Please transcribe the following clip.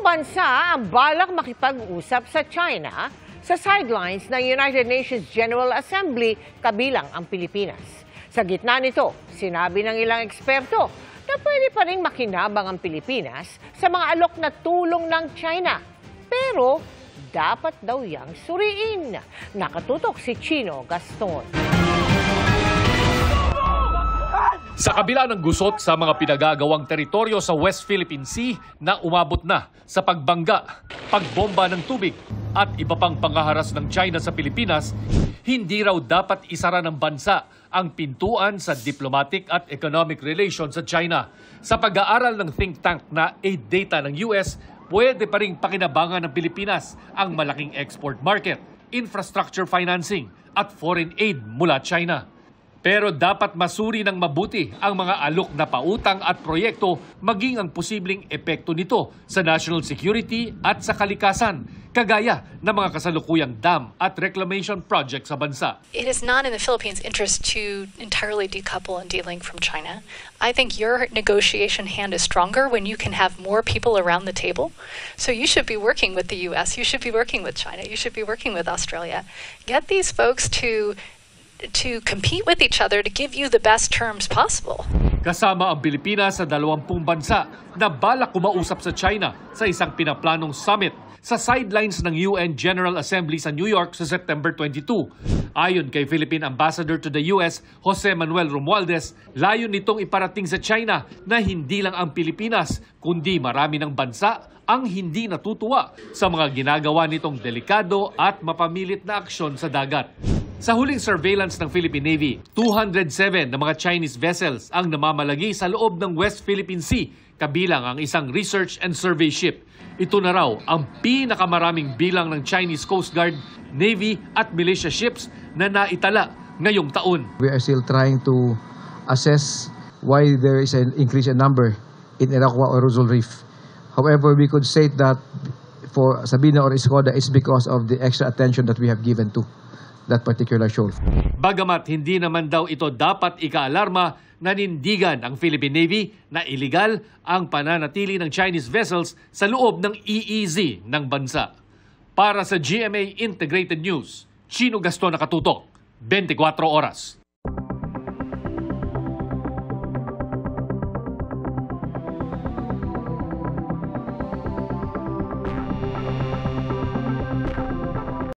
bansa ang balak makipag-usap sa China sa sidelines ng United Nations General Assembly kabilang ang Pilipinas. Sa gitna nito, sinabi ng ilang eksperto na pwede pa rin makinabang ang Pilipinas sa mga alok na tulong ng China. Pero dapat daw yang suriin. Nakatutok si Chino Gaston. Sa kabila ng gusot sa mga pinagagawang teritoryo sa West Philippine Sea na umabot na sa pagbangga, pagbomba ng tubig at iba pang pangaharas ng China sa Pilipinas, hindi raw dapat isara ng bansa ang pintuan sa diplomatic at economic relations sa China. Sa pag-aaral ng think tank na aid data ng US, pwede pa ring pakinabangan ng Pilipinas ang malaking export market, infrastructure financing at foreign aid mula China. Pero dapat masuri ng mabuti ang mga alok na pautang at proyekto maging ang posibleng epekto nito sa national security at sa kalikasan, kagaya ng mga kasalukuyang dam at reclamation project sa bansa. It is not in the Philippines' interest to entirely decouple and de-link from China. I think your negotiation hand is stronger when you can have more people around the table. So you should be working with the US, you should be working with China, you should be working with Australia. Get these folks to compete with each other to give you the best terms possible. Kasama ang Pilipinas sa 20 bansa na balak kumausap sa China sa isang pinaplanong summit sa sidelines ng UN General Assembly sa New York sa September 22. Ayon kay Philippine Ambassador to the US, Jose Manuel Romualdez, layon nitong iparating sa China na hindi lang ang Pilipinas, kundi marami ng bansa ang hindi natutuwa sa mga ginagawa nitong delikado at mapamilit na aksyon sa dagat. Sa huling surveillance ng Philippine Navy, 207 na mga Chinese vessels ang namamalagi sa loob ng West Philippine Sea, kabilang ang isang research and survey ship. Ito na raw ang pinakamaraming bilang ng Chinese Coast Guard, Navy at militia ships na naitala ngayong taon. We are still trying to assess why there is an increase in number in Iraqwa or Rosal Reef. However, we could state that for Sabina or Escoda, it's because of the extra attention that we have given to that particular shoal. Bagamat hindi naman daw ito dapat ikaalarma, nanindigan ang Philippine Navy na iligal ang pananatili ng Chinese vessels sa loob ng EEZ ng bansa. Para sa GMA Integrated News, Chino Gaston, nakatutok, 24 oras.